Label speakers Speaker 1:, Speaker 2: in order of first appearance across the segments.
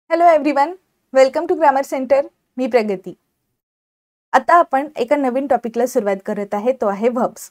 Speaker 1: Hello everyone, welcome to grammar centre. मी प्रगती. आता आपण एका नवीन टॉपिकला सुरुवात करत आहे, तो आहे व्हर्ब्स.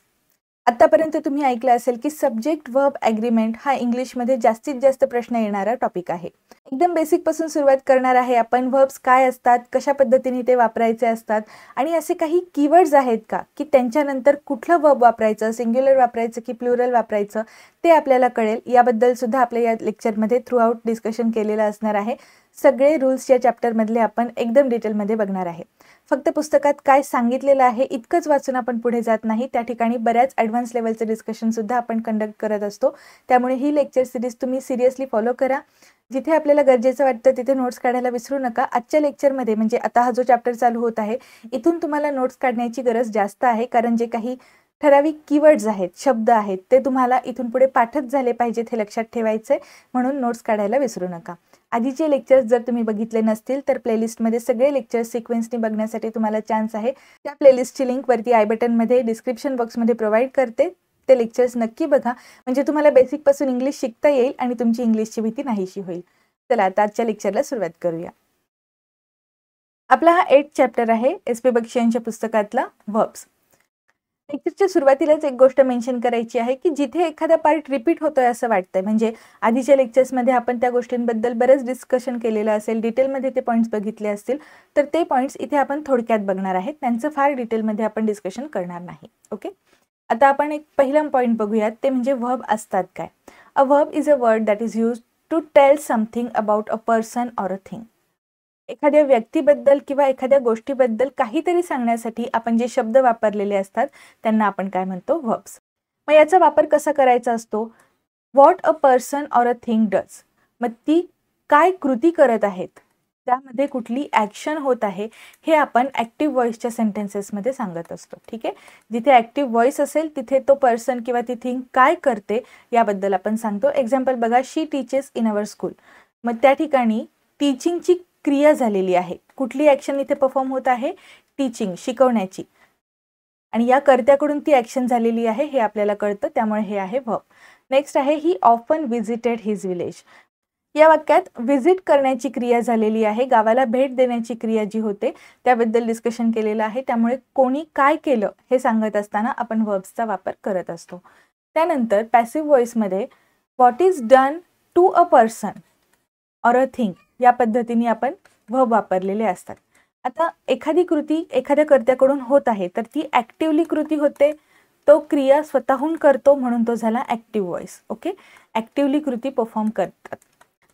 Speaker 1: आतापर्यंत तुम्ही ऐकलं असेल की सब्जेक्ट वर्ब ॲग्रीमेंट हा इंग्लिशमध्ये जास्तीत जास्त प्रश्न येणारा टॉपिक आहे. एकदम बेसिक पासून सुरुवात करणार आहे आपण. व्हर्ब्स काय असतात, कशा पद्धतीने ते वापरायचे असतात आणि असे काही कीवर्ड्स आहेत का की त्यांच्यानंतर कुठलं वर्ब वापरायचं, सिंग्युलर वापरायचं की प्लुरल वापरायचं ते आपल्याला कळेल. याबद्दल सुद्धा आपल्या या लेक्चरमध्ये थ्रूआउट डिस्कशन केलेलं असणार आहे. सगळे रूल्स या चॅप्टरमधले आपण एकदम डिटेलमध्ये बघणार आहे. फक्त पुस्तकात काय सांगितलेलं आहे इतकंच वाचून आपण पुढे जात नाही. त्या ठिकाणी बऱ्याच ॲडव्हान्स लेवलचं डिस्कशन सुद्धा आपण कंडक्ट करत असतो. त्यामुळे ही लेक्चर सिरीज तुम्ही सिरियसली फॉलो करा. जिथे आपल्याला गरजेचं वाटतं तिथे नोट्स काढायला विसरू नका. आजच्या लेक्चरमध्ये म्हणजे आता हा जो चॅप्टर चालू होत आहे इथून तुम्हाला नोट्स काढण्याची गरज जास्त आहे, कारण जे काही ठराविक कीवर्ड्स आहेत, शब्द आहेत, ते तुम्हाला इथून पुढे पाठच झाले पाहिजेत हे लक्षात ठेवायचं आहे. म्हणून नोट्स काढायला विसरू नका. आधीचे लेक्चर्स जर तुम्ही बघितले नसतील तर प्लेलिस्टमध्ये सगळे लेक्चर्स सिक्वेन्सनी बघण्यासाठी तुम्हाला चान्स आहे. त्या प्लेलिस्टची लिंक वरती आय बटनमध्ये डिस्क्रिप्शन बॉक्समध्ये प्रोव्हाइड करते. ते लेक्चर्स नक्की बघा, म्हणजे तुम्हाला बेसिकपासून इंग्लिश शिकता येईल आणि तुमची इंग्लिशची भीती नाहीशी होईल. चला आता आजच्या लेक्चरला सुरुवात करूया. आपला हा 8th चॅप्टर आहे SP बक्षी यांच्या पुस्तकातला व्हर्ब्स. लेक्चरच्या सुरुवातीलाच एक गोष्ट मेन्शन करायची आहे की जिथे एखादा पार्ट रिपीट होतोय असं वाटतंय, म्हणजे आधीच्या लेक्चर्समध्ये आपण त्या गोष्टींबद्दल बरंच डिस्कशन केलेलं असेल, डिटेलमध्ये ते पॉईंट्स बघितले असतील, तर ते पॉईंट्स इथे आपण थोडक्यात बघणार आहेत. त्यांचं फार डिटेलमध्ये आपण डिस्कशन करणार नाही. ओके, आता आपण एक पहिला पॉईंट बघूयात, ते म्हणजे व्हर्ब असतात काय. A verb is a word that is used to tell something about a person or a thing. एखाद्या व्यक्तीबद्दल किंवा एखाद्या गोष्टीबद्दल काहीतरी सांगण्यासाठी आपण जे शब्द वापरलेले असतात त्यांना आपण काय म्हणतो, व्हर्ब्स. मग याचा वापर कसा करायचा असतो. What a person or a thing does. मग ती काय कृती करत आहेत, त्यामध्ये कुठली ॲक्शन होत आहे, हे आपण ॲक्टिव्ह व्हॉइसच्या सेंटेन्सेसमध्ये सांगत असतो. ठीक आहे, जिथे ॲक्टिव्ह व्हॉइस असेल तिथे तो पर्सन किंवा ती थिंग काय करते याबद्दल आपण सांगतो. एक्झाम्पल बघा, शी टीचेस इन अवर स्कूल. मग त्या ठिकाणी टीचिंगची क्रिया झालेली आहे. कुठली ॲक्शन इथे परफॉर्म होत आहे, टीचिंग, शिकवण्याची, आणि या कर्त्याकडून ती ॲक्शन झालेली आहे हे आपल्याला कळतं, त्यामुळे हे आहे व्हर्ब. नेक्स्ट आहे ही ऑफन विजिटेड हिज विलेज. या वाक्यात व्हिजिट करण्याची क्रिया झालेली आहे, गावाला भेट देण्याची क्रिया जी होते त्याबद्दल डिस्कशन केलेलं आहे. त्यामुळे कोणी काय केलं हे सांगत असताना आपण व्हर्ब्सचा वापर करत असतो. त्यानंतर पॅसिव्ह व्हॉइसमध्ये what is done to a person or a thing या पद्धतीने आपण व्हर्ब वापरलेले असतात. आता एखादी कृती एखाद्या कर्त्याकडून होत आहे तर ती ॲक्टिव्हली कृती होते, तो क्रिया स्वतःहून करतो, म्हणून तो झाला ॲक्टिव्ह व्हॉइस. ओके, ॲक्टिव्हली कृती परफॉर्म करतात.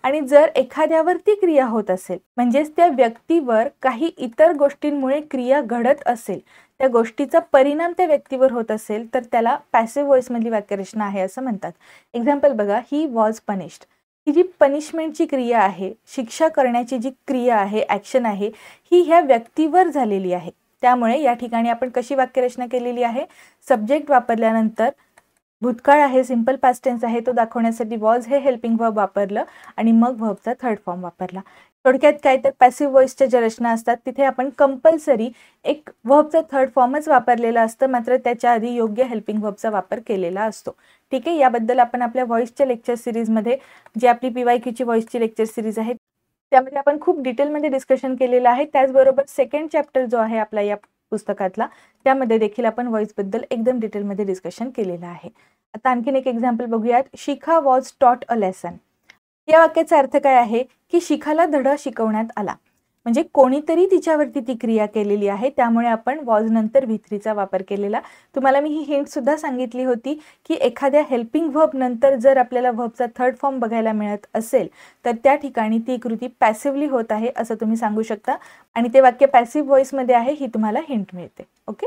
Speaker 1: आणि जर एखाद्यावरती क्रिया होत असेल, म्हणजेच त्या व्यक्तीवर काही इतर गोष्टींमुळे क्रिया घडत असेल, त्या गोष्टीचा परिणाम त्या व्यक्तीवर होत असेल, तर त्याला पॅसिव्ह व्हॉइसमधली वाक्यरचना आहे असं म्हणतात. एक्झाम्पल बघा, ही वॉज पनिश्ड. ही जी पनिशमेंटची क्रिया आहे, शिक्षा करण्याची जी क्रिया आहे, ॲक्शन आहे, ही ह्या व्यक्तीवर झालेली आहे. त्यामुळे या ठिकाणी आपण कशी वाक्यरचना केलेली आहे, सब्जेक्ट वापरल्यानंतर भूतकाळ आहे, सिंपल पास्ट टेन्स आहे, तो दाखवण्यासाठी वॉज हे हेल्पिंग वर्ब वापरलं आणि मग व्हर्बचा थर्ड फॉर्म वापरला. थोडक्यात काय, तर पॅसिव्ह व्हॉइसच्या ज्या रचना असतात तिथे आपण कंपल्सरी एक व्हर्बचा थर्ड फॉर्मच वापरलेला असतं, मात्र त्याच्या आधी योग्य हेल्पिंग व्हर्बचा वापर केलेला असतो. ठीक आहे, याबद्दल आपण आपल्या व्हॉइसच्या लेक्चर सिरीजमध्ये, जी आपली PYQची व्हॉइसची लेक्चर सिरीज आहे त्यामध्ये आपण खूप डिटेलमध्ये डिस्कशन केलेलं आहे. त्याचबरोबर सेकंड चॅप्टर जो आहे आपला या पुस्तकातला, त्यामध्ये देखील आपण व्हॉइसबद्दल एकदम डिटेलमध्ये डिस्कशन केलेलं आहे. आता आणखीन एक एक्झाम्पल बघूयात. Shikha was taught a lesson. या वाक्याचा अर्थ काय आहे की शिखाला धडा शिकवण्यात आला, म्हणजे कोणीतरी तिच्यावरती ती क्रिया केलेली आहे, त्यामुळे आपण वॉज नंतर V3चा वापर केलेला. तुम्हाला मी ही हिंट सुद्धा सांगितली होती की एखाद्या हेल्पिंग व्हर्ब नंतर जर आपल्याला व्हर्बचा थर्ड फॉर्म बघायला मिळत असेल तर त्या ठिकाणी ती कृती पॅसिव्हली होत आहे असं तुम्ही सांगू शकता, आणि ते वाक्य पॅसिव्ह व्हॉइसमध्ये आहे ही तुम्हाला हिंट मिळते. ओके,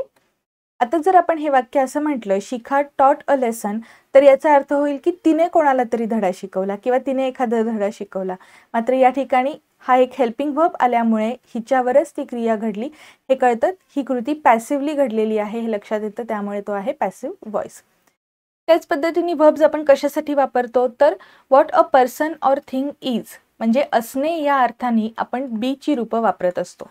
Speaker 1: आता जर आपण हे वाक्य असं म्हटलं, शिखा टॉट अ लेसन, तर याचा अर्थ होईल की तिने कोणाला तरी धडा शिकवला किंवा तिने एखादा धडा शिकवला. मात्र या ठिकाणी हा एक हेल्पिंग व्हर्ब आल्यामुळे हिच्यावरच ती क्रिया घडली हे कळतं. ही कृती पॅसिव्हली घडलेली आहे हे लक्षात येतं, त्यामुळे तो आहे पॅसिव्ह व्हॉइस. त्याच पद्धतीने व्हर्ब्स आपण कशासाठी वापरतो, तर what a person or thing is, म्हणजे असणे या अर्थाने आपण बीची रूपं वापरत असतो.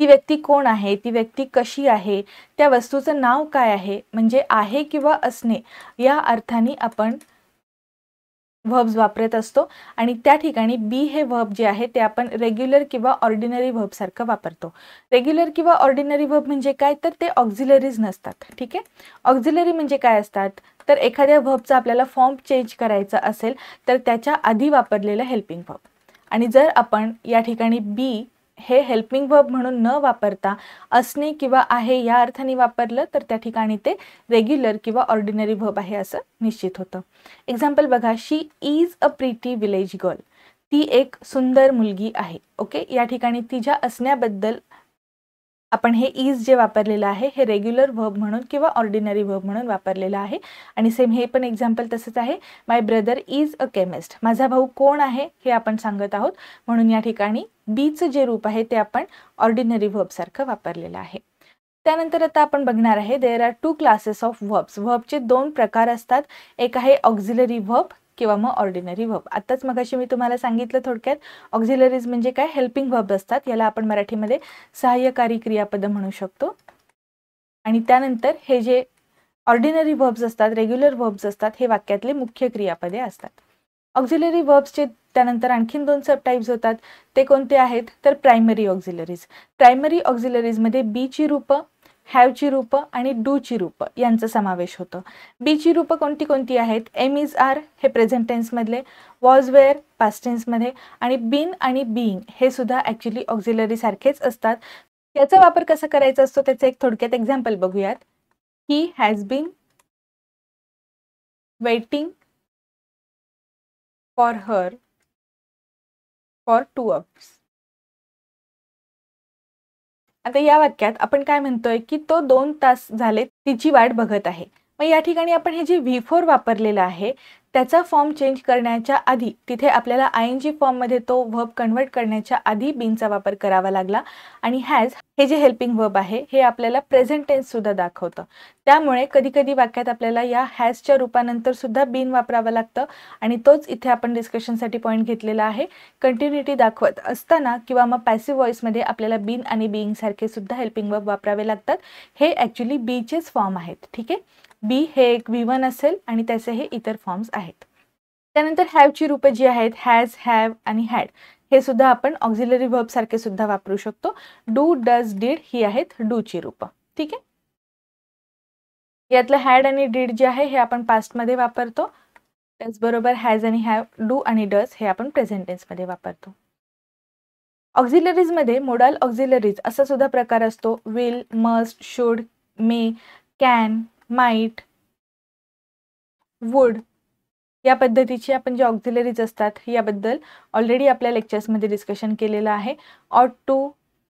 Speaker 1: ती व्यक्ती कोण आहे, ती व्यक्ती कशी आहे, त्या वस्तूचं नाव काय आहे, म्हणजे आहे किंवा असणे या अर्थाने आपण व्हर्ब्स वापरत असतो आणि त्या ठिकाणी बी हे व्हर्ब जे आहे ते आपण रेग्युलर किंवा ऑर्डिनरी व्हर्ब सारखं वापरतो. रेग्युलर किंवा ऑर्डिनरी व्हर्ब म्हणजे काय, तर ते ऑक्झिलरीज नसतात. ठीक आहे. ऑक्झिलरी म्हणजे काय असतात, तर एखाद्या व्हर्बचा आपल्याला फॉर्म चेंज करायचा असेल तर त्याच्या आधी वापरलेलं हेल्पिंग व्हर्ब. आणि जर आपण या ठिकाणी बी हे हेल्पिंग व्हर्ब म्हणून न वापरता असणे किंवा आहे या अर्थाने वापरलं तर त्या ठिकाणी ते रेग्युलर किंवा ऑर्डिनरी व्हर्ब आहे असं निश्चित होतं. एक्झाम्पल बघा, she is a pretty village girl. ती एक सुंदर मुलगी आहे. ओके, या ठिकाणी तिच्या असण्याबद्दल आपण हे इज जे वापरलेलं आहे हे रेग्युलर व्हर्ब म्हणून किंवा ऑर्डिनरी व्हर्ब म्हणून वापरलेलं आहे. आणि सेम हे पण एक्झाम्पल तसंच आहे, माय ब्रदर इज अ केमिस्ट. माझा भाऊ कोण आहे हे आपण सांगत आहोत, म्हणून या ठिकाणी बीचं जे रूप आहे ते आपण ऑर्डिनरी व्हर्ब सारखं वापरलेलं आहे. त्यानंतर आता आपण बघणार आहे, there are 2 classes of verbs. व्हर्बचे 2 प्रकार असतात. एक आहे ऑक्झिलरी व्हर्ब किंवा मग ऑर्डिनरी व्हर्ब. आताच मगाशी मी तुम्हाला सांगितलं थोडक्यात, ऑक्झिलरीज म्हणजे काय, हेल्पिंग व्हर्ब असतात. याला आपण मराठीमध्ये सहाय्यकारी क्रियापद म्हणू शकतो. आणि त्यानंतर हे जे ऑर्डिनरी व्हर्ब्स असतात, रेग्युलर व्हर्ब्स असतात, हे वाक्यातले मुख्य क्रियापदे असतात. ऑक्झिलरी व्हर्ब्सचे त्यानंतर आणखीन 2 सब टाइप्स होतात. ते कोणते आहेत, तर प्रायमरी ऑक्झिलरीज. प्रायमरी ऑक्झिलरीजमध्ये बीची रूपं, हॅवची रूपं आणि डूची रूपं यांचा समावेश होतो. बीची रूपं कोणती कोणती आहेत, एम इज आर हे प्रेझेंट टेन्समधले, वॉज वेअर पास्ट टेन्समध्ये आणि बीन आणि बीइंग हे सुद्धा ॲक्च्युली ऑक्झिलरी सारखेच असतात. याचा वापर कसा करायचा असतो त्याचं एक थोडक्यात एक्झाम्पल बघूयात. He has been waiting for her for 2 hours. आता या वाक्यात आपण काय म्हणतोय, की तो 2 तास झाले तिची वाट बघत आहे. मग या ठिकाणी आपण हे जे V4 वापरलेलं आहे त्याचा फॉर्म चेंज करण्याच्या आधी तिथे आपल्याला आयएनजी फॉर्ममध्ये तो व्हर्ब कन्वर्ट करण्याच्या आधी बीनचा वापर करावा लागला. आणि हॅज हे जे हेल्पिंग व्हर्ब आहे हे आपल्याला प्रेझेंट टेन्स सुद्धा दाखवतं. त्यामुळे कधी कधी वाक्यात आपल्याला या हॅजच्या रूपानंतर सुद्धा बीन वापरावं लागतं. आणि तोच इथे आपण डिस्कशनसाठी पॉईंट घेतलेला आहे. कंटिन्युटी दाखवत असताना किंवा मग पॅसिव्ह व्हॉइसमध्ये आपल्याला बीन आणि बीइंग सारखे सुद्धा हेल्पिंग वर्ब वापरावे लागतात. हे ॲक्च्युली बीचेच फॉर्म आहेत. ठीक आहे. बी हे एक V1 असेल आणि त्याचे हे इतर फॉर्म्स आहेत. त्यानंतर हॅवची रूपे जी आहेत, हॅज, हॅव आणि हॅड हे सुद्धा आपण ऑक्झिलरी व्हर्ब सारखे सुद्धा वापरू शकतो. डू, डज, डीड ही आहेत डूची रूपं. ठीक आहे. यातलं हॅड आणि डीड जे आहे हे आपण पास्टमध्ये वापरतो. त्याचबरोबर हॅज आणि हॅव, डू आणि डज हे आपण प्रेझेंट टेन्समध्ये वापरतो. ऑक्झिलरीजमध्ये मोडाल ऑक्झिलरीज असा सुद्धा प्रकार असतो. Will, must, should, may, can, might, would या पद्धतीची आपण जे ऑक्झिलरीज असतात याबद्दल ऑलरेडी आपल्या लेक्चर्समध्ये डिस्कशन केलेलं आहे. Ought to,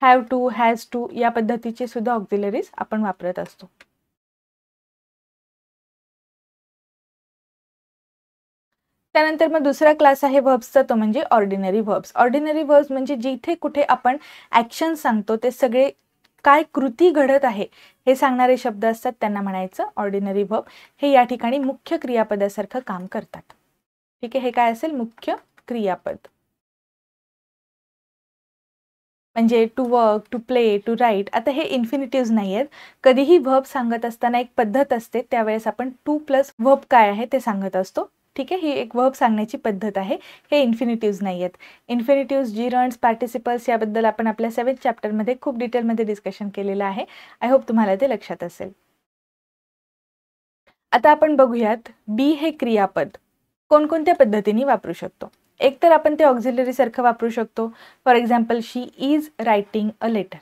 Speaker 1: have to, has to या पद्धतीचे सुद्धा ऑक्झिलरीज आपण वापरत असतो. त्यानंतर मग दुसरा क्लास आहे व्हर्ब्सचा, तो म्हणजे ऑर्डिनरी व्हर्ब्स. ऑर्डिनरी व्हर्ब्स म्हणजे जिथे कुठे आपण ॲक्शन सांगतो ते सगळे काय कृती घडत आहे हे सांगणारे शब्द असतात त्यांना म्हणायचं ऑर्डिनरी व्हर्ब. हे या ठिकाणी मुख्य क्रियापदासारखं काम करतात. ठीक आहे. हे काय असेल, मुख्य क्रियापद. म्हणजे to work, to play, to write. आता हे इन्फिनिटिव्ज नाही आहेत. कधीही व्हर्ब सांगत असताना एक पद्धत असते, त्यावेळेस आपण टू प्लस व्हर्ब काय आहे ते सांगत असतो. ठीक आहे. ही एक व्हर्ब सांगण्याची पद्धत आहे. हे इन्फिनिटिव्ज नाही आहेत. इन्फिनिटिव्ज, जिरंड्स, पार्टिसिपल्स याबद्दल आपण आपल्या 7th चॅप्टरमध्ये खूप डिटेलमध्ये डिस्कशन केलेलं आहे. आय होप तुम्हाला ते लक्षात असेल. आता आपण बघूयात बी हे क्रियापद कोणकोणत्या पद्धतीने वापरू शकतो. एक तर आपण ते ऑक्झिलरी सारखं वापरू शकतो. For example, she is writing a letter.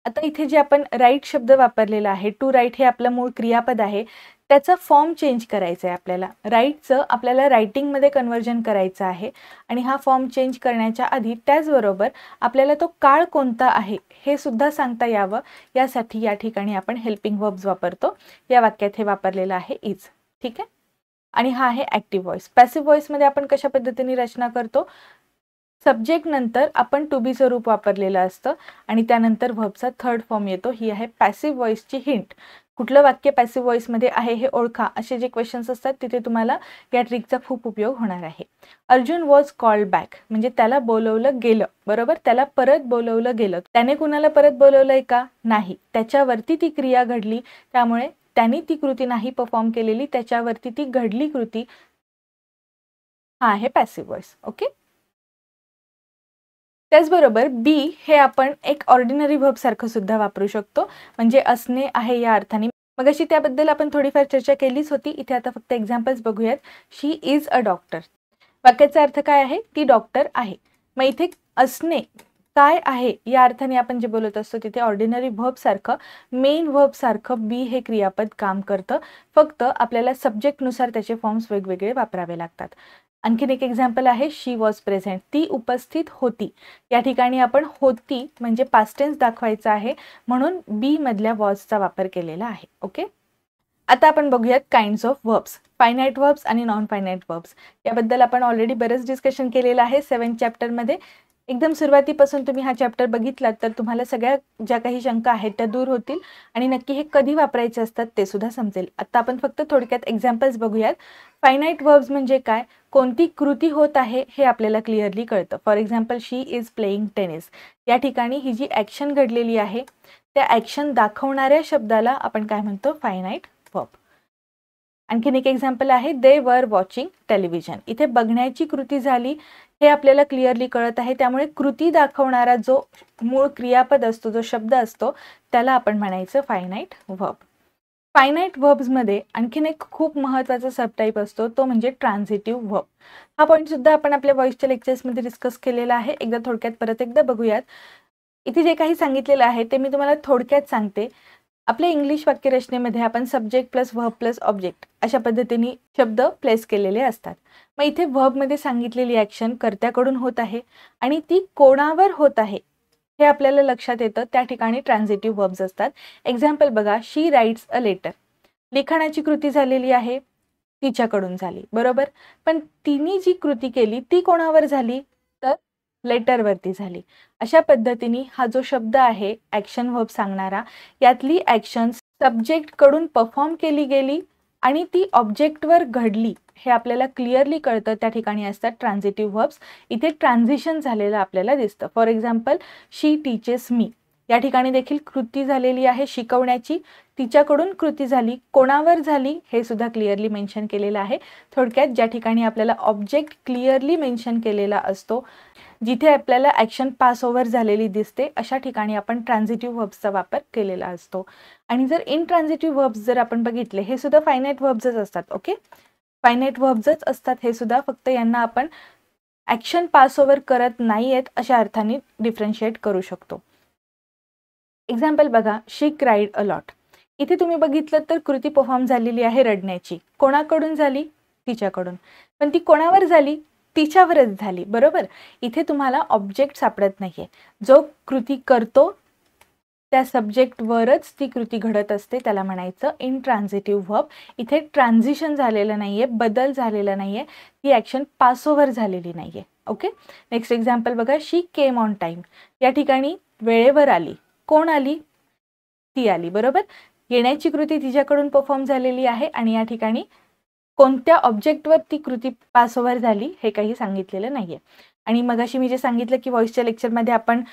Speaker 1: आता इथे जे आपण राईट शब्द वापरलेला आहे, टू राईट हे आपलं मूळ क्रियापद आहे. त्याचा फॉर्म चेंज करायचा आहे आपल्याला. राईटचं आपल्याला रायटिंगमध्ये कन्व्हर्जन करायचं आहे. आणि हा फॉर्म चेंज करण्याच्या आधी त्याचबरोबर आपल्याला तो काळ कोणता आहे हे सुद्धा सांगता यावं, यासाठी या ठिकाणी आपण हेल्पिंग वर्ब्स वापरतो. या वाक्यात हे वापरलेलं आहे इज. ठीक आहे. आणि हा आहे ॲक्टिव्ह व्हॉइस. पॅसिव्ह व्हॉइसमध्ये आपण कशा पद्धतीने रचना करतो, सब्जेक्ट नंतर आपण टू बी स्वरूप वापरलेलं असतं आणि त्यानंतर व्हर्बचा थर्ड फॉर्म येतो. ही आहे पॅसिव्ह व्हॉइसची हिंट. कुठलं वाक्य पॅसिव्ह व्हॉइसमध्ये आहे हे ओळखा, असे जे क्वेश्चन्स असतात तिथे तुम्हाला या ट्रिकचा खूप उपयोग होणार आहे. अर्जुन वॉज कॉल्ड बॅक म्हणजे त्याला बोलवलं गेलं. बरोबर, त्याला परत बोलवलं गेलं. त्याने कुणाला परत बोलवलंय का, नाही. त्याच्यावरती ती क्रिया घडली, त्यामुळे त्यांनी ती कृती नाही परफॉर्म केलेली, त्याच्यावरती ती घडली कृती हा आहे पॅसिव्ह व्हॉइस. ओके. त्याचबरोबर बी हे आपण एक ऑर्डिनरी व्हर्ब सारखं सुद्धा वापरू शकतो, म्हणजे असणे आहे या अर्थाने. मग अशी त्याबद्दल आपण थोडीफार चर्चा केलीच होती. इथे आता फक्त एक्झाम्पल्स बघूयात. शी इज अ डॉक्टर. वाक्याचा अर्थ काय आहे? ती डॉक्टर आहे. मग इथे असणे काय आहे या अर्थाने आपण जे बोलत असतो तिथे ऑर्डिनरी व्हर्ब सारखं, मेन व्हर्ब सारखं बी हे क्रियापद काम करतं. फक्त आपल्याला सब्जेक्टनुसार त्याचे फॉर्म्स वेगवेगळे वापरावे लागतात. आणखीन एक एक्झाम्पल आहे शी वॉज प्रेझेंट. ती उपस्थित होती. या ठिकाणी आपण होती म्हणजे पास्ट टेन्स दाखवायचा आहे, म्हणून बी मधल्या वॉजचा वापर केलेला आहे. ओके. आता आपण बघूयात kinds of verbs. Finite verbs आणि नॉन फायनाईट व्हर्ब्स याबद्दल आपण ऑलरेडी बरंच डिस्कशन केलेलं आहे 7th चॅप्टरमध्ये. एकदम सुरुवातीपासून तुम्ही हा चॅप्टर बघितलात तर तुम्हाला सगळ्या ज्या काही शंका आहेत त्या दूर होतील आणि नक्की हे कधी वापरायचे असतात ते सुद्धा समजेल. आता आपण फक्त थोडक्यात एक्झाम्पल्स बघूयात. फायनाईट व्हर्ब्स म्हणजे काय? कोणती कृती होत आहे हे आपल्याला क्लिअरली कळतं. For example she is playing tennis. या ठिकाणी ही जी ॲक्शन घडलेली आहे त्या ॲक्शन दाखवणाऱ्या शब्दाला आपण काय म्हणतो? Finite verb. आणखीन एक एक्झाम्पल आहे दे वर वॉचिंग टेलिव्हिजन. इथे बघण्याची कृती झाली हे आपल्याला क्लिअरली कळत आहे, त्यामुळे कृती दाखवणारा जो मूळ क्रियापद असतो, जो शब्द असतो त्याला आपण म्हणायचं फायनाईट व्हर्ब. फायनाईट व्हर्ब्समध्ये आणखीन एक खूप महत्त्वाचा सबटाईप असतो तो म्हणजे ट्रान्झिटिव्ह व्हर्ब. हा पॉईंट सुद्धा आपण आपल्या व्हॉइसच्या लेक्चर्समध्ये डिस्कस केलेला आहे. एकदा थोडक्यात परत एकदा बघूयात. इथे जे काही सांगितलेलं आहे ते मी तुम्हाला थोडक्यात सांगते. आपल्या इंग्लिश वाक्यरचनेमध्ये आपण subject plus verb plus object अशा पद्धतीने शब्द प्लेस केलेले असतात. मग इथे व्हर्बमध्ये सांगितलेली ॲक्शन कर्त्याकडून होत आहे आणि ती कोणावर होत आहे हे आपल्याला लक्षात येतं. त्या ठिकाणी ट्रान्झिटिव्ह व्हर्ब्स असतात. एक्झाम्पल बघा, शी राईट्स अ लेटर. लिखाणाची कृती झालेली आहे, तिच्याकडून झाली, बरोबर. पण तिने जी कृती केली ती कोणावर झाली? तर लेटरवरती झाली. अशा पद्धतीने हा जो शब्द आहे ॲक्शन व्हर्ब सांगणारा, यातली ॲक्शन सब्जेक्टकडून परफॉर्म केली गेली आणि ती ऑब्जेक्टवर घडली हे आपल्याला क्लिअरली कळतं. त्या ठिकाणी असतात ट्रान्झिटिव्ह व्हर्ब्स. इथे ट्रान्झिशन झालेलं आपल्याला दिसतं. For example she teaches me. या ठिकाणी देखील कृती झालेली आहे शिकवण्याची, तिच्याकडून कृती झाली, कोणावर झाली हे सुद्धा क्लिअरली मेन्शन केलेलं आहे. थोडक्यात ज्या ठिकाणी आपल्याला ऑब्जेक्ट क्लिअरली मेन्शन केलेला असतो, जिथे आपल्याला ॲक्शन पास ओव्हर झालेली दिसते, अशा ठिकाणी आपण ट्रान्झिटिव्ह व्हर्ब्सचा वापर केलेला असतो. आणि जर इनट्रान्झिटिव्ह व्हर्ब्स जर आपण बघितले, हे सुद्धा फायनाईट व्हर्ब्सच असतात. ओके, फायनाईट व्हर्ब्सच असतात हे सुद्धा, फक्त यांना आपण ॲक्शन पास ओव्हर करत नाही आहेत अशा अर्थाने डिफरन्शिएट करू शकतो. एक्झाम्पल बघा, शी क्राईड अ लॉट. इथे तुम्ही बघितलं तर कृती परफॉर्म झालेली आहे रडण्याची. कोणाकडून झाली? तिच्याकडून. पण ती कोणावर झाली? तिच्यावरच झाली, बरोबर. इथे तुम्हाला ऑब्जेक्ट सापडत नाहीये. जो कृती करतो त्या सब्जेक्टवरच ती कृती घडत असते, त्याला म्हणायचं इनट्रान्झिटिव्ह व्हर्ब. इथे ट्रान्झिशन झालेलं नाहीये, बदल झालेला नाहीये, ती ॲक्शन पास ओव्हर झालेली नाहीये. ओके. नेक्स्ट एक्झाम्पल बघा, शी केम ऑन टाईम. या ठिकाणी वेळेवर आली. कोण आली? ती आली, बरोबर. येण्याची कृती तिच्याकडून परफॉर्म झालेली आहे आणि या ठिकाणी कोणत्या ऑब्जेक्टवर ती कृती पास ओव्हर झाली हे काही सांगितलेलं नाहीये. आणि मगाशी मी जे सांगितलं की व्हॉइसच्या लेक्चरमध्ये आपण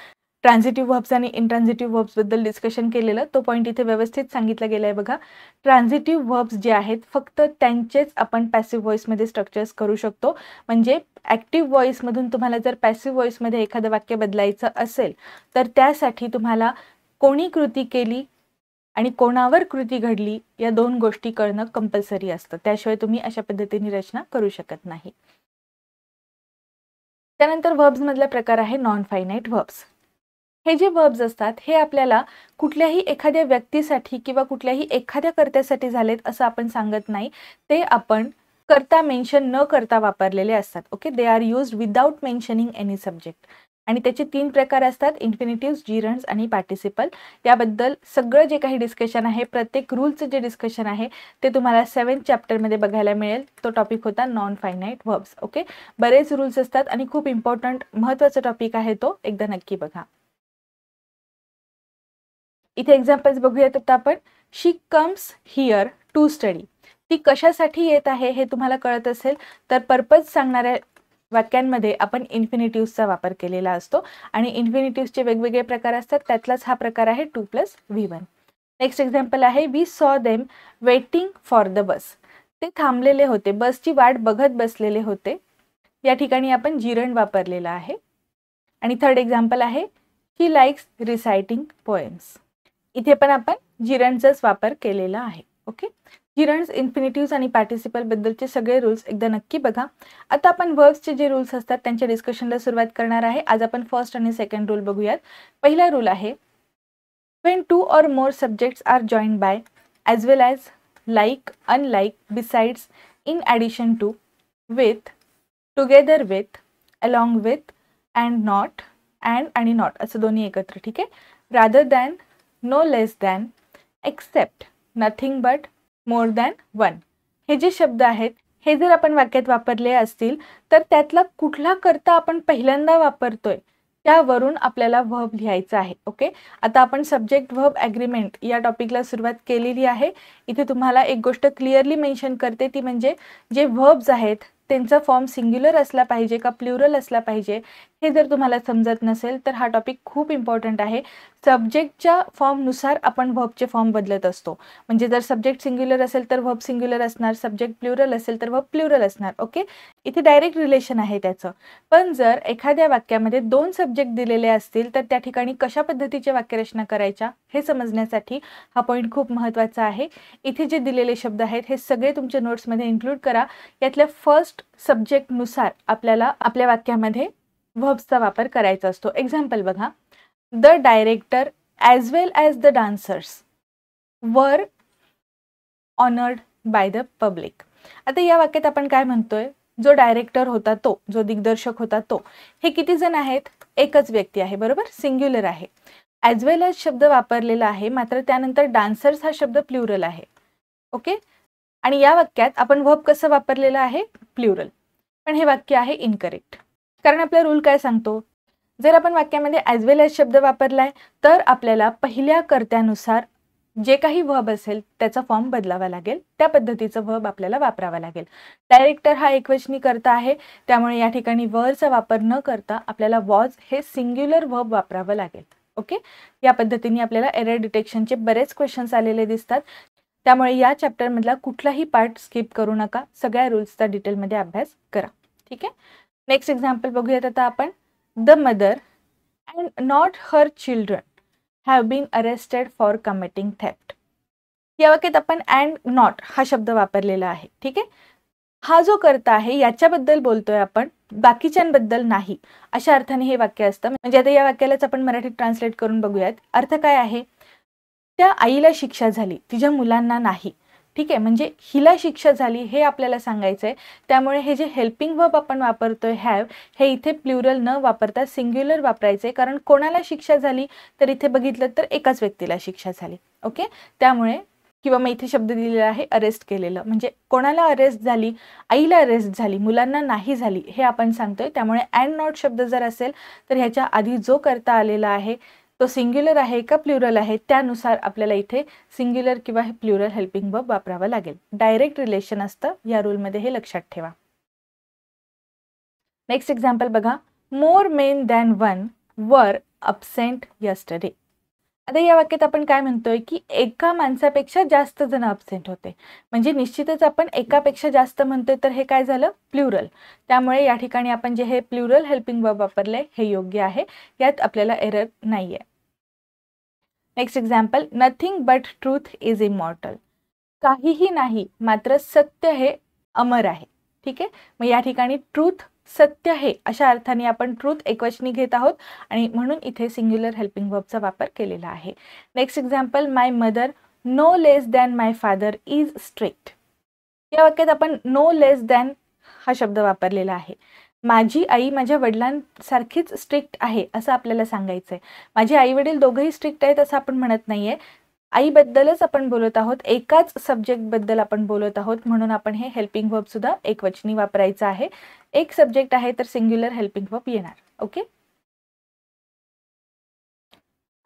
Speaker 1: ट्रान्झिटिव्ह व्हर्ब्स आणि इनट्रान्झिटिव्ह व्हर्ब्सबद्दल डिस्कशन केलेलं, तो पॉईंट इथे व्यवस्थित सांगितला गेला आहे बघा. ट्रान्झिटिव्ह व्हर्ब्स जे आहेत फक्त त्यांचेच आपण पॅसिव्ह व्हॉइसमध्ये स्ट्रक्चर्स करू शकतो. म्हणजे ॲक्टिव्ह व्हॉइसमधून तुम्हाला जर पॅसिव्ह व्हॉइसमध्ये एखादं वाक्य बदलायचं असेल तर त्यासाठी तुम्हाला कोणी कृती केली आणि कोणावर कृती घडली या दोन गोष्टी कळणं कंपल्सरी असतं. त्याशिवाय तुम्ही अशा पद्धतीने रचना करू शकत नाही. त्यानंतर व्हर्ब्स मधला प्रकार आहे नॉन फायनाईट व्हर्ब्स. हे जे व्हर्ब्स असतात हे आपल्याला कुठल्याही एखाद्या व्यक्तीसाठी किंवा कुठल्याही एखाद्या कर्त्यासाठी झालेत असं आपण सांगत नाही. ते आपण कर्ता मेन्शन न करता वापरलेले असतात. Okay, they are used without mentioning any subject. आणि त्याचे 3 प्रकार असतात, इन्फिनिटिव्स, जिरंड्स आणि पार्टिसिपल. याबद्दल सगळं जे काही डिस्कशन आहे, प्रत्येक रूलचं जे डिस्कशन आहे ते तुम्हाला 7th चॅप्टरमध्ये बघायला मिळेल. तो टॉपिक होता नॉन फायनाईट व्हर्ब्स. ओके, बरेच रूल्स असतात आणि खूप इम्पॉर्टंट महत्त्वाचा टॉपिक आहे तो, एकदा नक्की बघा. इथे एक्झाम्पल्स बघूयात आता आपण. शी कम्स हिअर टू स्टडी. ती कशासाठी येत आहे हे तुम्हाला कळत असेल तर पर्पज सांगणाऱ्या वाक्यांमध्ये आपण इन्फिनिटिव्सचा वापर केलेला असतो आणि इन्फिनिटिव्सचे वेगवेगळे प्रकार असतात, त्यातलाच हा प्रकार आहे 2 + V1. नेक्स्ट एक्झाम्पल आहे, वी सॉ them waiting for the bus. ते थांबलेले होते, बसची वाट बघत बसलेले होते. या ठिकाणी आपण जिरण वापरलेला आहे. आणि थर्ड एक्झाम्पल आहे ही लाइक्स रिसाइटिंग पोएम्स. इथे पण आपण जिरणचाच वापर केलेला आहे. ओके, जिरण्स, इन्फिनिटिव्स आणि पार्टिसिपल बद्दलचे सगळे रूल्स एकदा नक्की बघा. आता आपण वर्ब्सचे जे रूल्स असतात त्यांच्या डिस्कशनला सुरुवात करणार आहे. आज आपण फर्स्ट आणि सेकंड रूल बघूयात. पहिला रूल आहे when two or more subjects are joined by as well as like, unlike, besides, in addition to, with, together with, along with, and not, and आणि not असं दोन्ही एकत्र. ठीक आहे. rather than, no less than, except, nothing but, more than one. हे जे शब्द आहेत हे जर आपण वाक्यात वापरले असतील तर त्यातला कुठला कर्ता आपण पहिल्यांदा वापरतोय त्यावरून आपल्याला वर्ब लिहायचा आहे. ओके, आता आपण सब्जेक्ट वर्ब ॲग्रीमेंट या टॉपिकला सुरुवात केलेली आहे. इथे तुम्हाला एक गोष्ट क्लिअरली मेन्शन करते, ती म्हणजे जे वर्ब्स आहेत त्यांचा फॉर्म सिंग्युलर असला पाहिजे का प्लुरल असला पाहिजे हे जर तुम्हाला समजत नसेल तर हा टॉपिक खूप इम्पॉर्टंट आहे. सब्जेक्टच्या फॉर्मनुसार आपण वर्बचे फॉर्म बदलत असतो. म्हणजे जर सब्जेक्ट सिंग्युलर असेल तर वर्ब सिंग्युलर असणार, सब्जेक्ट प्लुरल असेल तर वर्ब प्लुरल असणार. ओके, इथे डायरेक्ट रिलेशन आहे त्याचं. पण जर एखाद्या वाक्यामध्ये दोन सब्जेक्ट दिलेले असतील तर त्या ठिकाणी कशा पद्धतीच्या वाक्यरचना करायच्या हे समजण्यासाठी हा पॉईंट खूप महत्त्वाचा आहे. इथे जे दिलेले शब्द आहेत हे सगळे तुमच्या नोट्समध्ये इन्क्लूड करा. यातल्या फर्स्ट सब्जेक्टनुसार आपल्याला आपल्या वाक्यामध्ये वर्ब्सचा वापर करायचा असतो. एक्झाम्पल बघा, the director as well as the dancers वर ऑनर्ड बाय द पब्लिक. आता या वाक्यात आपण काय म्हणतोय, जो डायरेक्टर होता तो, जो दिग्दर्शक होता तो, हे किती जण आहेत? एकच व्यक्ती आहे, बरोबर, सिंग्युलर आहे. ॲज वेल ॲज शब्द वापरलेला आहे, मात्र त्यानंतर डान्सर्स हा शब्द प्लुरल आहे. ओके, आणि या वाक्यात आपण वर्ब कसं वापरलेलं आहे? प्लुरल. पण हे वाक्य आहे इनकरेक्ट. कारण आपला रूल काय सांगतो, जर आपण वाक्यामध्ये ॲज वेल ॲज शब्द वापरलाय तर आपल्याला पहिल्या कर्त्यानुसार जे काही वर्ब असेल त्याचा फॉर्म बदलावा लागेल, त्या पद्धतीचं वर्ब आपल्याला वापरावा लागेल. डायरेक्टर हा एकवचनी कर्ता आहे, त्यामुळे या ठिकाणी वरचा वापर न करता आपल्याला वॉज हे सिंग्युलर वर्ब वापरावं लागेल. ओके, या पद्धतीने आपल्याला एरर डिटेक्शनचे बरेच क्वेश्चन्स आलेले दिसतात. त्यामुळे या चॅप्टरमधला कुठलाही पार्ट स्किप करू नका, सगळ्या रूल्सचा डिटेलमध्ये अभ्यास करा. ठीक आहे. नेक्स्ट एक्झाम्पल बघूयात आता आपण. The mother and not her children have been arrested for committing theft. या वाक्यात आपण अँड नॉट हा शब्द वापरलेला आहे. ठीक आहे. हा जो कर्ता आहे याच्याबद्दल बोलतोय आपण, बाकीच्यांबद्दल नाही, अशा अर्थाने हे वाक्य असतं. म्हणजे आता या वाक्यालाच आपण मराठीत ट्रान्सलेट करून बघूयात. अर्थ काय आहे, त्या आईला शिक्षा झाली, तिच्या मुलांना नाही. ठीक आहे, म्हणजे हिला शिक्षा झाली हे आपल्याला सांगायचं आहे. त्यामुळे हे जे हेल्पिंग वर्ब आपण वापरतोय हॅव, हे इथे प्लुरल न वापरता सिंग्युलर वापरायचे. कारण कोणाला शिक्षा झाली तर इथे बघितलं तर एकाच व्यक्तीला शिक्षा झाली. ओके, त्यामुळे किंवा मग इथे शब्द दिलेला आहे अरेस्ट केलेलं, म्हणजे कोणाला अरेस्ट झाली, आईला अरेस्ट झाली, मुलांना नाही झाली हे आपण सांगतोय. त्यामुळे अँड नॉट शब्द जर असेल तर ह्याच्या आधी जो कर्ता आलेला आहे तो सिंग्युलर आहे का प्लुरल आहे त्यानुसार आपल्याला इथे सिंग्युलर किंवा हे प्लुरल हेल्पिंग वर्ब वापरावं लागेल. डायरेक्ट रिलेशन असतं या रूलमध्ये, हे लक्षात ठेवा. नेक्स्ट एक्झाम्पल बघा. मोर मेन दॅन वन वर अब्सेंट यस्टरडे. आता या वाक्यात आपण काय म्हणतोय की एका माणसापेक्षा जास्त जण अब्सेंट होते. म्हणजे निश्चितच आपण एकापेक्षा जास्त म्हणतोय तर हे काय झालं? प्लुरल. त्यामुळे या ठिकाणी आपण जे हे प्लुरल हेल्पिंग वर्ब वापरले हे योग्य आहे, यात आपल्याला एरर नाहीये. Next example. Nothing but truth is immortal. काहीही नाही मात्र सत्य हे अमर आहे. ठीक आहे, मग या ठिकाणी ट्रूथ सत्य आहे अशा अर्थाने आपण ट्रूथ एकवचनी घेत आहोत आणि म्हणून इथे सिंग्युलर हेल्पिंग वर्बचा वापर केलेला आहे. Next example. My mother no less than my father is strict. या वाक्यात आपण नो लेस दॅन हा शब्द वापरलेला आहे. माझी आई माझ्या वडिलांसारखीच स्ट्रिक्ट आहे असं आपल्याला सांगायचं आहे. माझे आई वडील दोघंही स्ट्रिक्ट आहेत असं आपण म्हणत नाहीये. आईबद्दलच आपण बोलत आहोत, एकाच सब्जेक्टबद्दल आपण बोलत आहोत, म्हणून आपण हे हेल्पिंग वर्ब सुद्धा एकवचनी वापरायचं आहे. एक सब्जेक्ट आहे तर सिंग्युलर हेल्पिंग वर्ब येणार. ओके,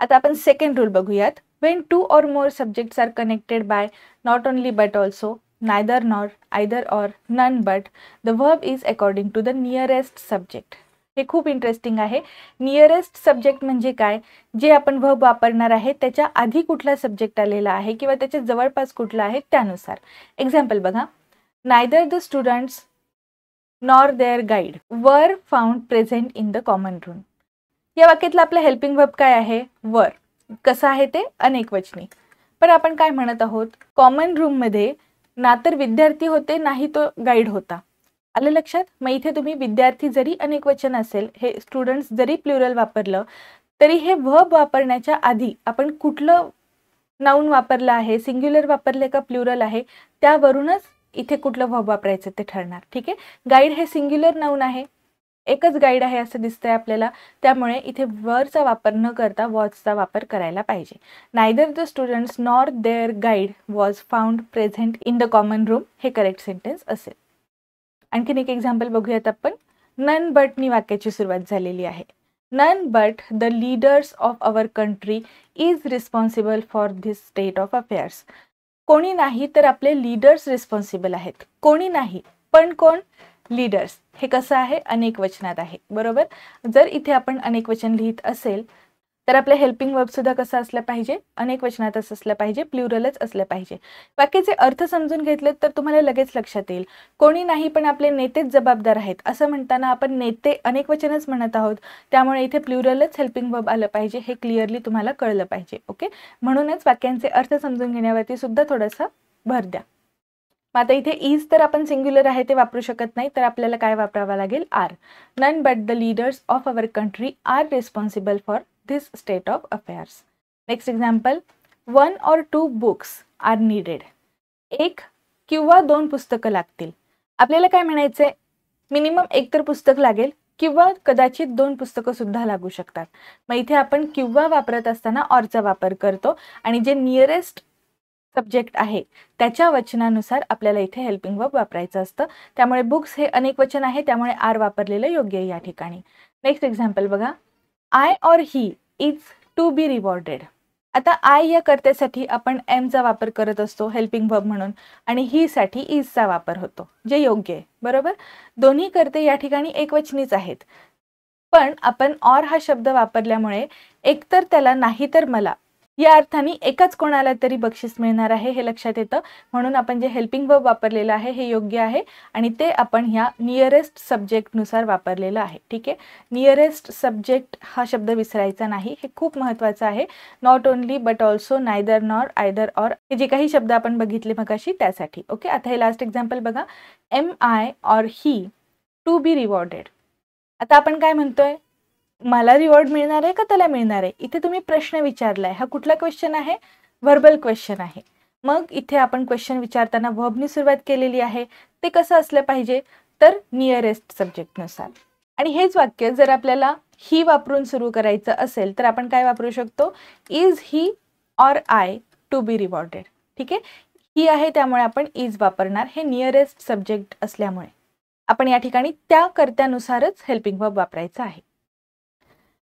Speaker 1: आता आपण सेकंड रूल बघूयात. When two or more subjects are connected by not only but also, neither nor, either or, none but, the verb is according to the nearest subject. हे खूप interesting आहे. Nearest subject म्हणजे काय? जे आपण verb वापरणार आहे त्याच्या आधी कुठला सब्जेक्ट आलेला आहे किंवा त्याच्या जवळपास कुठला आहे त्यानुसार. एक्झाम्पल बघा. Neither the students nor their guide were found present in the common room. या वाक्यातलं आपलं हेल्पिंग वर्ब काय आहे? वर. कसं आहे ते? अनेकवचनी. पण आपण काय म्हणत आहोत? कॉमन रूममध्ये ना तर विद्यार्थी होते, नाही तो गाईड होता. आलं लक्षात? मग इथे तुम्ही विद्यार्थी जरी अनेकवचन असेल, हे स्टुडंट्स जरी प्लुरल वापरलं, तरी हे वर्ब वापरण्याच्या आधी आपण कुठलं नाऊन वापरलं आहे, सिंग्युलर वापरले का प्लुरल आहे, त्यावरूनच इथे कुठलं वर्ब वापरायचं ते ठरणार. ठीक आहे. गाईड हे सिंग्युलर नाऊन आहे, एकच गाईड आहे असं दिसतंय आपल्याला, त्यामुळे इथे वरचा वापर न करता वॉजचा वापर करायला पाहिजे. Neither the students nor their guide was found present in the common room हे करेक्ट सेंटेन्स असेल. आणखीन एक एक्झाम्पल बघूयात आपण. नन बटनी वाक्याची सुरुवात झालेली आहे. None but the leaders of our country is responsible for this state of affairs. कोणी नाही तर आपले लीडर्स रिस्पॉन्सिबल आहेत. कोणी नाही पण कोण? लीडर्स. हे कसं आहे? अनेक वचनात आहे. बरोबर. जर इथे आपण अनेक वचन लिहित असेल तर आपलं हेल्पिंग वर्ब सुद्धा कसं असलं पाहिजे? अनेक वचनातच असलं पाहिजे, प्लुरलच असलं पाहिजे. वाक्याचे अर्थ समजून घेतलेत तर तुम्हाला लगेच लक्षात येईल. कोणी नाही पण आपले नेतेच जबाबदार आहेत असं म्हणताना आपण नेते अनेक वचनच म्हणत आहोत, त्यामुळे इथे प्लुरलच हेल्पिंग वर्ब आलं पाहिजे, हे क्लिअरली तुम्हाला कळलं पाहिजे. ओके. म्हणूनच वाक्यांचे अर्थ समजून घेण्यावरती सुद्धा थोडासा भर द्या. मग आता इथे इज तर आपण सिंग्युलर आहे ते वापरू शकत नाही, तर आपल्याला काय वापरावं लागेल? Are. None but the leaders of our country are responsible for this state of affairs. Next example. 1 or 2 books are needed. 1 किंवा 2 पुस्तकं लागतील. आपल्याला काय म्हणायचंय? मिनिमम 1 तर पुस्तक लागेल किंवा कदाचित 2 पुस्तकं सुद्धा लागू शकतात. मग इथे आपण किंवा वापरत असताना ऑरचा वापर करतो आणि जे नियरेस्ट सब्जेक्ट आहे त्याच्या वचनानुसार आपल्याला इथे हेल्पिंग वर्ब वापरायचं असतं. त्यामुळे बुक्स हे अनेक वचन आहे, त्यामुळे आर वापरलेलं योग्य आहे या ठिकाणी. नेक्स्ट एक्झाम्पल बघा. I or he is to be rewarded. आता आय या कर्त्यासाठी आपण एमचा वापर करत असतो हेल्पिंग वर्ब म्हणून, आणि ही साठी इजचा वापर होतो, जे योग्य आहे. बरोबर. दोन्ही कर्ते या ठिकाणी एकवचनीच आहेत, पण आपण ऑर हा शब्द वापरल्यामुळे एकतर त्याला नाही तर मला या अर्थाने एकाच कोणाला तरी बक्षीस मिळणार आहे हे लक्षात येतं. म्हणून आपण जे हेल्पिंग वर्ब वापरलेलं आहे हे योग्य आहे आणि ते आपण ह्या नियरेस्ट सब्जेक्टनुसार वापरलेलं आहे. ठीक आहे. नियरेस्ट सब्जेक्ट हा शब्द विसरायचा नाही, हे खूप महत्त्वाचं आहे. Not only but also, neither nor, either or, हे जे काही शब्द आपण बघितले मगाशी त्यासाठी. ओके. आता हे लास्ट एक्झाम्पल बघा. Am I or he to be rewarded. आता आपण काय म्हणतोय? मला रिवॉर्ड मिळणार आहे का त्याला मिळणार आहे? इथे तुम्ही प्रश्न विचारलाय. हा कुठला क्वेश्चन आहे? व्हर्बल क्वेश्चन आहे. मग इथे आपण क्वेश्चन विचारताना वर्बनी सुरुवात केलेली आहे. ते कसं असलं पाहिजे? तर नियरेस्ट सब्जेक्टनुसार. आणि हेच वाक्य जर आपल्याला ही वापरून सुरू करायचं असेल तर आपण काय वापरू शकतो? Is he or I to be rewarded. ठीक आहे. ही आहे त्यामुळे आपण इज वापरणार, हे नियरेस्ट सब्जेक्ट असल्यामुळे. आपण या ठिकाणी त्या कर्त्यानुसारच हेल्पिंग वर्ब वापरायचं आहे.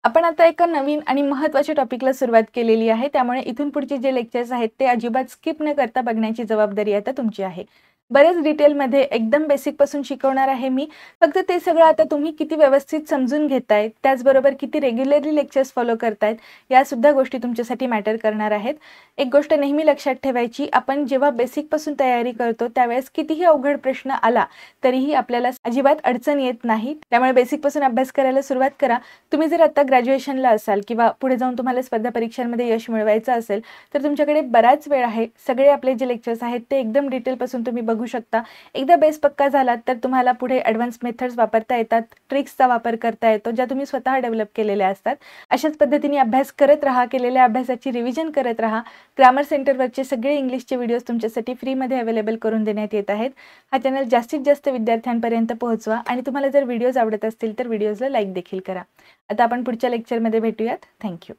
Speaker 1: आपण आता एका नवीन आणि महत्त्वाच्या टॉपिकला सुरुवात केलेली आहे, त्यामुळे इथून पुढचे जे लेक्चर्स आहेत ते अजिबात स्किप न करता बघण्याची जबाबदारी आता तुमची आहे. बरेच डिटेलमध्ये एकदम बेसिकपासून शिकवणार आहे मी. फक्त ते सगळं आता तुम्ही किती व्यवस्थित समजून घेतायत, त्याचबरोबर किती रेग्युलरली लेक्चर्स फॉलो करतायत, यासुद्धा गोष्टी तुमच्यासाठी मॅटर करणार आहेत. एक गोष्ट नेहमी लक्षात ठेवायची, आपण जेव्हा बेसिकपासून तयारी करतो त्यावेळेस कितीही अवघड प्रश्न आला तरीही आपल्याला अजिबात अडचण येत नाही. त्यामुळे बेसिकपासून अभ्यास करायला सुरुवात करा. तुम्ही जर आता ग्रॅज्युएशनला असाल किंवा पुढे जाऊन तुम्हाला स्पर्धा परीक्षांमध्ये यश मिळवायचं असेल तर तुमच्याकडे बराच वेळ आहे. सगळे आपले जे लेक्चर्स आहेत ते एकदम डिटेलपासून तुम्ही बघू शकता. एकदा बेस पक्का झाला तर तुम्हाला पुढे ॲडव्हान्स मेथड्स वापरता येतात, ट्रिक्सचा वापर करता येतो ज्या तुम्ही स्वतः डेव्हलप केलेल्या असतात. अशाच पद्धतीने अभ्यास करत राहा, केलेल्या अभ्यासाची रिव्हिजन करत राहा. ग्रामर सेंटरवरचे सगळे इंग्लिशचे व्हिडिओज तुमच्यासाठी फ्रीमध्ये अवेलेबल करून देण्यात येत आहेत. हा चॅनल जास्तीत जास्त विद्यार्थ्यांपर्यंत पोहोचवा आणि तुम्हाला जर व्हिडिओज आवडत असतील तर व्हिडिओजला लाईक देखील करा. आता आपण पुढच्या लेक्चरमध्ये भेटूयात. थँक्यू.